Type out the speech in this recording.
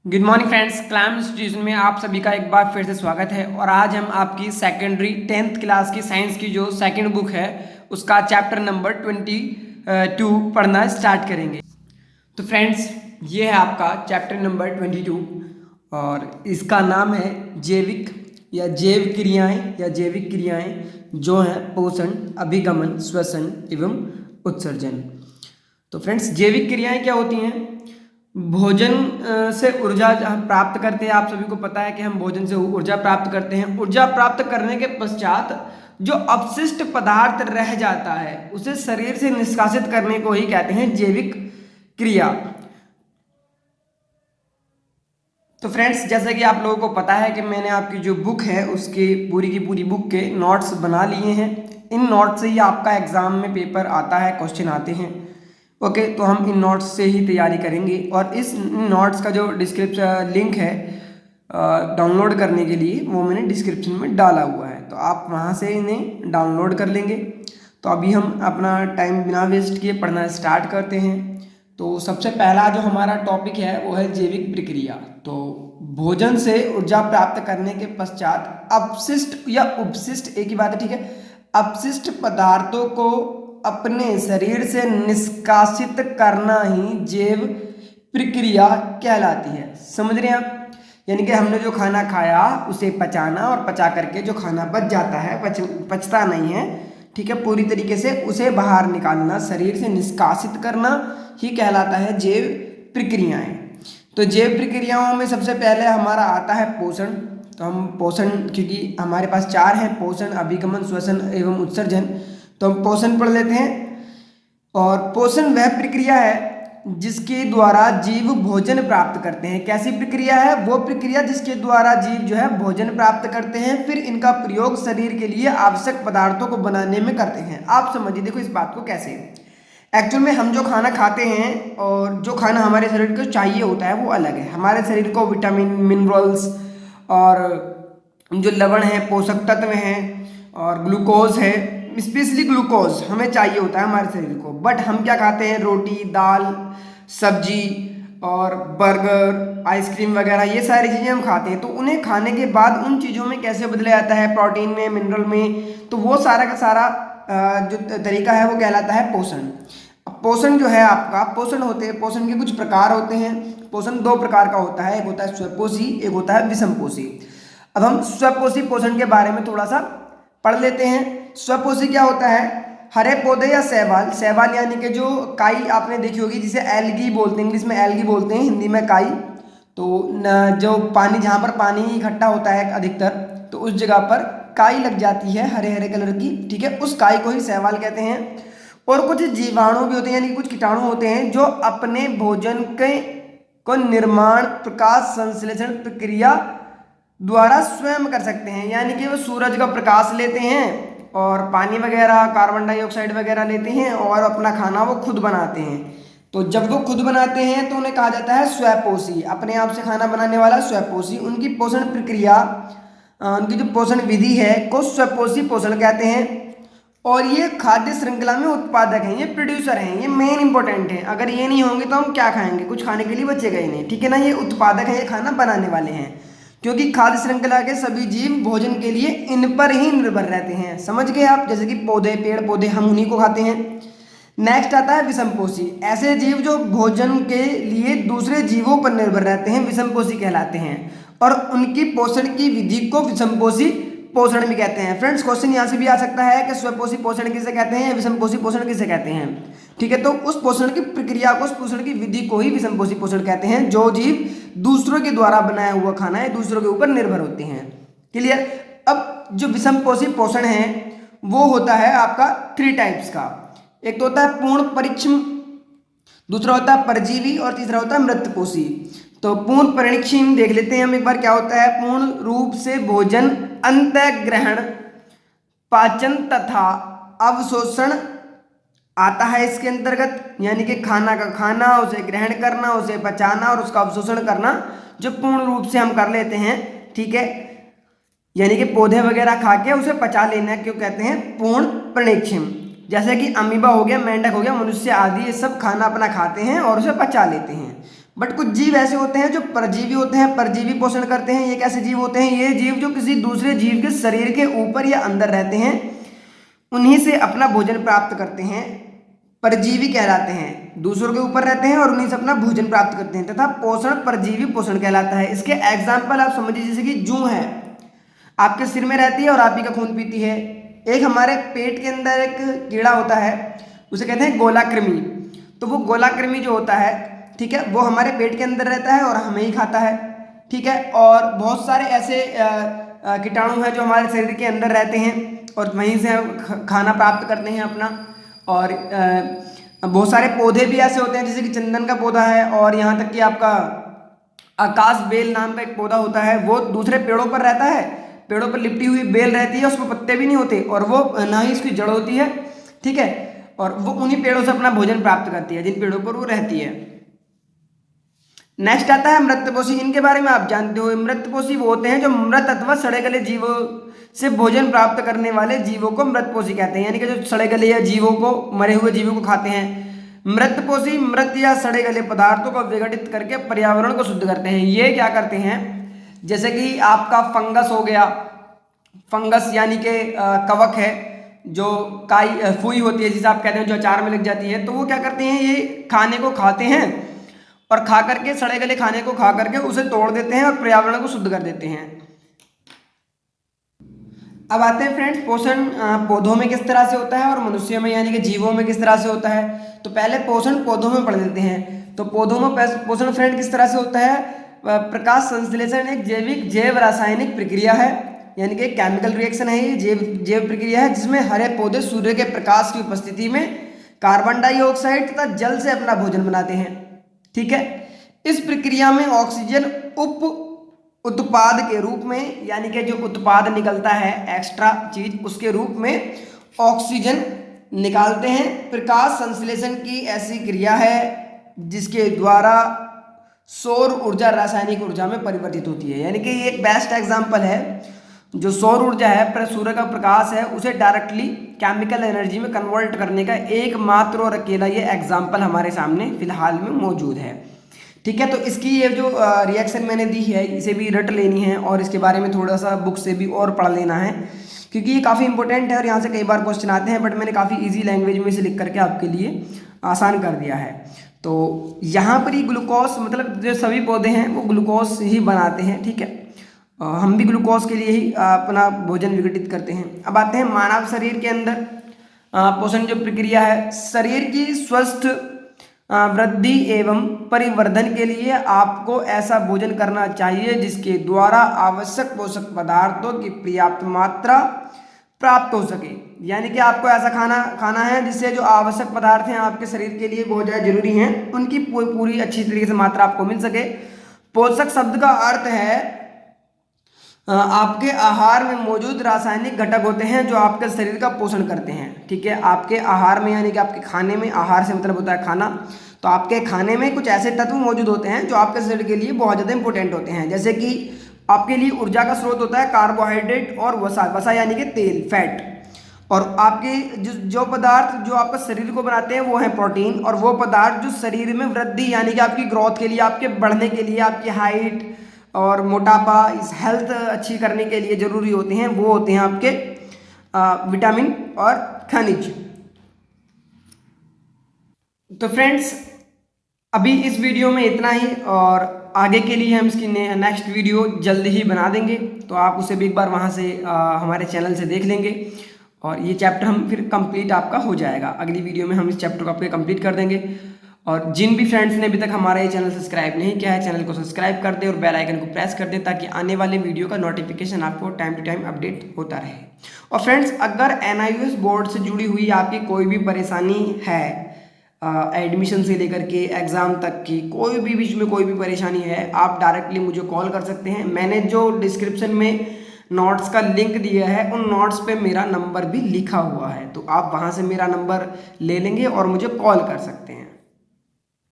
Good morning friends, climb institution में आप सभी का एक बार फिर से स्वागत है। और आज हम आपकी सेकेंडरी 10th क्लास की साइंस की जो सेकंड बुक है उसका चैप्टर नंबर 22 पढ़ना स्टार्ट करेंगे। तो फ्रेंड्स, ये है आपका चैप्टर नंबर 22 और इसका नाम है जैविक या जैव क्रियाएं या जैविक क्रियाएं जो हैं पोषण, अभिगमन, श्वसन एवं उत्सर्जन। तो फ्रेंड्स, जैविक क्रियाएं क्या होती हैं? भोजन से ऊर्जा हम प्राप्त करते हैं। आप सभी को पता है कि हम भोजन से ऊर्जा प्राप्त करते हैं। ऊर्जा प्राप्त करने के पश्चात जो अपशिष्ट पदार्थ रह जाता है उसे शरीर से निष्कासित करने को ही कहते हैं जैविक क्रिया। तो फ्रेंड्स, जैसा कि आप लोगों को पता है कि मैंने आपकी जो बुक है उसके पूरी की पूरी बुक के नोट्स बना लिए हैं। इन नोट्स से ही आपका एग्जाम में पेपर आता है, क्वेश्चन आते हैं। ओके, तो हम इन नोट्स से ही तैयारी करेंगे और इस नोट्स का जो डिस्क्रिप्शन लिंक है डाउनलोड करने के लिए वो मैंने डिस्क्रिप्शन में डाला हुआ है, तो आप वहाँ से इन्हें डाउनलोड कर लेंगे। तो अभी हम अपना टाइम बिना वेस्ट किए पढ़ना स्टार्ट करते हैं। तो सबसे पहला जो हमारा टॉपिक है वो है जैविक प्रक्रिया। तो भोजन से ऊर्जा प्राप्त करने के पश्चात अपशिष्ट या उपशिष्ट एक ही बात है, ठीक है, अपशिष्ट पदार्थों को अपने शरीर से निष्कासित करना ही जैव प्रक्रिया कहलाती है। समझ रहे हैं आप? यानी कि हमने जो खाना खाया उसे पचाना और पचा करके जो खाना बच जाता है, पचता नहीं है, ठीक है, पूरी तरीके से उसे बाहर निकालना, शरीर से निष्कासित करना ही कहलाता है जैव प्रक्रियाएं। तो जैव प्रक्रियाओं में सबसे पहले हमारा आता है पोषण। तो हम पोषण, क्योंकि हमारे पास चार हैं, पोषण, अभिगमन, श्वसन एवं उत्सर्जन, तो हम पोषण पढ़ लेते हैं। और पोषण वह प्रक्रिया है जिसके द्वारा जीव भोजन प्राप्त करते हैं। कैसी प्रक्रिया है? वो प्रक्रिया जिसके द्वारा जीव जो है भोजन प्राप्त करते हैं, फिर इनका प्रयोग शरीर के लिए आवश्यक पदार्थों को बनाने में करते हैं। आप समझिए, देखो इस बात को कैसे। एक्चुअल में हम जो खाना खाते हैं और जो खाना हमारे शरीर को चाहिए होता है वो अलग है। हमारे शरीर को विटामिन, मिनरल्स और जो लवण है, पोषक तत्व हैं और ग्लूकोज है, स्पेशली ग्लूकोज हमें चाहिए होता है हमारे शरीर को। बट हम क्या खाते हैं? रोटी, दाल, सब्जी और बर्गर, आइसक्रीम वगैरह, ये सारी चीज़ें हम खाते हैं। तो उन्हें खाने के बाद उन चीज़ों में कैसे बदला जाता है? प्रोटीन में, मिनरल में। तो वो सारा का सारा जो तरीका है वो कहलाता है पोषण। पोषण जो है आपका, पोषण होते हैं, पोषण के कुछ प्रकार होते हैं। पोषण दो प्रकार का होता है, एक होता है स्वपोषी, एक होता है विषमपोषी। अब हम स्वपोषी पोषण के बारे में थोड़ा सा पढ़ लेते हैं। स्वपोषी क्या होता है? हरे पौधे या शैवाल, शैवाल यानी कि जो काई आपने देखी होगी, जिसे एल्गी बोलते हैं, इंग्लिश में एल्गी बोलते हैं, हिंदी में काई। तो जो पानी, जहाँ पर पानी इकट्ठा होता है अधिकतर, तो उस जगह पर काई लग जाती है हरे हरे कलर की, ठीक है, उस काई को ही शैवाल कहते हैं। और कुछ जीवाणु भी होते हैं, यानी कुछ कीटाणु होते हैं जो अपने भोजन के को निर्माण, प्रकाश संश्लेषण प्रक्रिया द्वारा स्वयं कर सकते हैं। यानी कि वो सूरज का प्रकाश लेते हैं और पानी वगैरह, कार्बन डाइऑक्साइड वगैरह लेते हैं और अपना खाना वो खुद बनाते हैं। तो जब वो खुद बनाते हैं तो उन्हें कहा जाता है स्वपोषी, अपने आप से खाना बनाने वाला स्वपोषी। उनकी पोषण प्रक्रिया, उनकी जो पोषण विधि है को स्वपोषी पोषण कहते हैं। और ये खाद्य श्रृंखला में उत्पादक हैं, ये प्रोड्यूसर हैं, ये मेन इंपॉर्टेंट है। अगर ये नहीं होंगे तो हम क्या खाएंगे? कुछ खाने के लिए बचेगा ही नहीं, ठीक है ना। ये उत्पादक है, ये खाना बनाने वाले हैं, क्योंकि खाद्य श्रृंखला के सभी जीव भोजन के लिए इन पर ही निर्भर रहते हैं। समझ गए आप? जैसे कि पौधे, पेड़ पौधे, हम उन्हीं को खाते हैं। नेक्स्ट आता है विषमपोषी। ऐसे जीव जो भोजन के लिए दूसरे जीवों पर निर्भर रहते हैं विषमपोषी कहलाते हैं। और उनकी पोषण की विधि को विषमपोषी पोषण भी कहते हैं। फ्रेंड्स, क्वेश्चन यहाँ से भी आ सकता है कि स्वपोषी पोषण किसे कहते हैं, विषमपोषी पोषण किसे कहते हैं, ठीक है। तो उस पोषण की प्रक्रिया को, उस पोषण की विधि को ही विषमपोषी पोषण कहते हैं, जो जीव दूसरों के द्वारा बनाया हुआ खाना है, दूसरों के ऊपर निर्भर होते हैं। क्लियर? अब जो विषमपोषी पोषण है वो होता है आपका 3 टाइप्स का। एक तो होता है पूर्ण परिक्षम, दूसरा होता है परजीवी और तीसरा होता है मृतपोषी। तो पूर्ण परिक्षम देख लेते हैं हम एक बार क्या होता है। पूर्ण रूप से भोजन, अंतःग्रहण, पाचन तथा अवशोषण आता है इसके अंतर्गत। यानी कि खाना का खाना, उसे ग्रहण करना, उसे पचाना और उसका अवशोषण करना जो पूर्ण रूप से हम कर लेते हैं, ठीक है। यानी कि पौधे वगैरह खा के उसे पचा लेना क्यों कहते हैं पूर्ण परिक्षम। जैसे कि अमीबा हो गया, मेंढक हो गया, मनुष्य आदि, ये सब खाना अपना खाते हैं और उसे पचा लेते हैं। बट कुछ जीव ऐसे होते हैं जो परजीवी होते हैं, परजीवी पोषण करते हैं। ये कैसे जीव होते हैं? ये जीव जो किसी दूसरे जीव के शरीर के ऊपर या अंदर रहते हैं, उन्हीं से अपना भोजन प्राप्त करते हैं, परजीवी कहलाते हैं। दूसरों के ऊपर रहते हैं और उन्हीं से अपना भोजन प्राप्त करते हैं, तथा पोषण परजीवी पोषण कहलाता है। इसके एग्जाम्पल आप समझिए, जैसे कि जूं है, आपके सिर में रहती है और आप ही का खून पीती है। एक हमारे पेट के अंदर एक कीड़ा होता है, उसे कहते हैं गोलाकृमि। तो वो गोलाकृमि जो होता है, ठीक है, वो हमारे पेट के अंदर रहता है और हमें ही खाता है, ठीक है। और बहुत सारे ऐसे कीटाणु हैं जो हमारे शरीर के अंदर रहते हैं और वहीं से हम खाना प्राप्त करते हैं अपना। और बहुत सारे पौधे भी ऐसे होते हैं, जैसे कि चंदन का पौधा है, और यहाँ तक कि आपका आकाश बेल नाम का एक पौधा होता है, वो दूसरे पेड़ों पर रहता है, पेड़ों पर लिपटी हुई बेल रहती है, उसमें पत्ते भी नहीं होते और वो ना ही इसकी जड़ होती है, ठीक है। और वो उन्हीं पेड़ों से अपना भोजन प्राप्त करती है जिन पेड़ों पर वो रहती है। नेक्स्ट आता है मृतपोषी। इनके बारे में आप जानते हो, मृतपोषी वो होते हैं जो मृत अथवा सड़े गले जीवों से भोजन प्राप्त करने वाले जीवों को मृतपोषी कहते हैं, यानी कि जो सड़े गले या जीवों को, मरे हुए जीवों को खाते हैं। मृतपोषी मृत या सड़े गले पदार्थों को विघटित करके पर्यावरण को शुद्ध करते हैं। ये क्या करते हैं? जैसे कि आपका फंगस हो गया, फंगस यानी कि कवक है, जो काई फुई होती है जिसे आप कहते हैं, जो अचार में लग जाती है, तो वो क्या करते हैं, ये खाने को खाते हैं और खा करके, सड़े गले खाने को खा करके उसे तोड़ देते हैं और पर्यावरण को शुद्ध कर देते हैं। अब आते हैं फ्रेंड्स, पोषण पौधों में किस तरह से होता है और मनुष्यों में यानी कि जीवों में किस तरह से होता है। तो पहले पोषण पौधों में पढ़ लेते हैं। तो पौधों में पोषण फ्रेंड किस तरह से होता है? प्रकाश संश्लेषण एक जैविक जैव रासायनिक प्रक्रिया है, यानी कि केमिकल रिएक्शन है। ये जैव प्रक्रिया है जिसमें हरे पौधे सूर्य के प्रकाश की उपस्थिति में कार्बन डाइऑक्साइड तथा जल से अपना भोजन बनाते हैं, ठीक है। इस प्रक्रिया में ऑक्सीजन उप उत्पाद के रूप में, यानी कि जो उत्पाद निकलता है एक्स्ट्रा चीज, उसके रूप में ऑक्सीजन निकालते हैं। प्रकाश संश्लेषण की ऐसी क्रिया है जिसके द्वारा सौर ऊर्जा रासायनिक ऊर्जा में परिवर्तित होती है। यानी कि ये एक बेस्ट एग्जांपल है। जो सौर ऊर्जा है, सूर्य का प्रकाश है, उसे डायरेक्टली केमिकल एनर्जी में कन्वर्ट करने का एकमात्र और अकेला ये एग्जाम्पल हमारे सामने फिलहाल में मौजूद है, ठीक है। तो इसकी ये जो रिएक्शन मैंने दी है, इसे भी रट लेनी है और इसके बारे में थोड़ा सा बुक से भी और पढ़ लेना है, क्योंकि ये काफ़ी इंपॉर्टेंट है और यहाँ से कई बार क्वेश्चन आते हैं, बट मैंने काफ़ी इजी लैंग्वेज में इसे लिख करके आपके लिए आसान कर दिया है। तो यहाँ पर ही ग्लूकोज, मतलब जो सभी पौधे हैं वो ग्लूकोज ही बनाते हैं, ठीक है। हम भी ग्लूकोज के लिए ही अपना भोजन विघटित करते हैं। अब आते हैं मानव शरीर के अंदर पोषण जो प्रक्रिया है। शरीर की स्वस्थ वृद्धि एवं परिवर्धन के लिए आपको ऐसा भोजन करना चाहिए जिसके द्वारा आवश्यक पोषक पदार्थों की पर्याप्त मात्रा प्राप्त हो सके। यानी कि आपको ऐसा खाना है जिससे जो आवश्यक पदार्थ हैं आपके शरीर के लिए बहुत ज़्यादा जरूरी हैं, उनकी पूरी अच्छी तरीके से मात्रा आपको मिल सके। पोषक शब्द का अर्थ है आपके आहार में मौजूद रासायनिक घटक होते हैं जो आपके शरीर का पोषण करते हैं, ठीक है। आपके आहार में, यानी कि आपके खाने में, आहार से मतलब होता है खाना, तो आपके खाने में कुछ ऐसे तत्व मौजूद होते हैं जो आपके शरीर के लिए बहुत ज़्यादा इंपॉर्टेंट होते हैं। जैसे कि आपके लिए ऊर्जा का स्रोत होता है कार्बोहाइड्रेट और वसा यानी कि तेल, फैट। और आपके जो पदार्थ जो आपका शरीर को बनाते हैं वो है प्रोटीन, और वो पदार्थ जो शरीर में वृद्धि यानी कि आपकी ग्रोथ के लिए, आपके बढ़ने के लिए, आपकी हाइट और मोटापा, इस हेल्थ अच्छी करने के लिए जरूरी होते हैं, वो होते हैं आपके विटामिन और खनिज। तो फ्रेंड्स, अभी इस वीडियो में इतना ही, और आगे के लिए हम इसकी नेक्स्ट वीडियो जल्दी ही बना देंगे, तो आप उसे भी एक बार वहाँ से हमारे चैनल से देख लेंगे और ये चैप्टर हम फिर कंप्लीट आपका हो जाएगा। अगली वीडियो में हम इस चैप्टर को आपके कंप्लीट कर देंगे। और जिन भी फ्रेंड्स ने अभी तक हमारा ये चैनल सब्सक्राइब नहीं किया है, चैनल को सब्सक्राइब कर दें और बेल आइकन को प्रेस कर दें ताकि आने वाले वीडियो का नोटिफिकेशन आपको टाइम टू टाइम अपडेट होता रहे। और फ्रेंड्स, अगर NIOS बोर्ड से जुड़ी हुई आपकी कोई भी परेशानी है, एडमिशन से लेकर के एग्ज़ाम तक की कोई भी बीच में कोई भी परेशानी है, आप डायरेक्टली मुझे कॉल कर सकते हैं। मैंने जो डिस्क्रिप्शन में नोट्स का लिंक दिया है, उन नोट्स पे मेरा नंबर भी लिखा हुआ है, तो आप वहाँ से मेरा नंबर ले लेंगे और मुझे कॉल कर सकते हैं।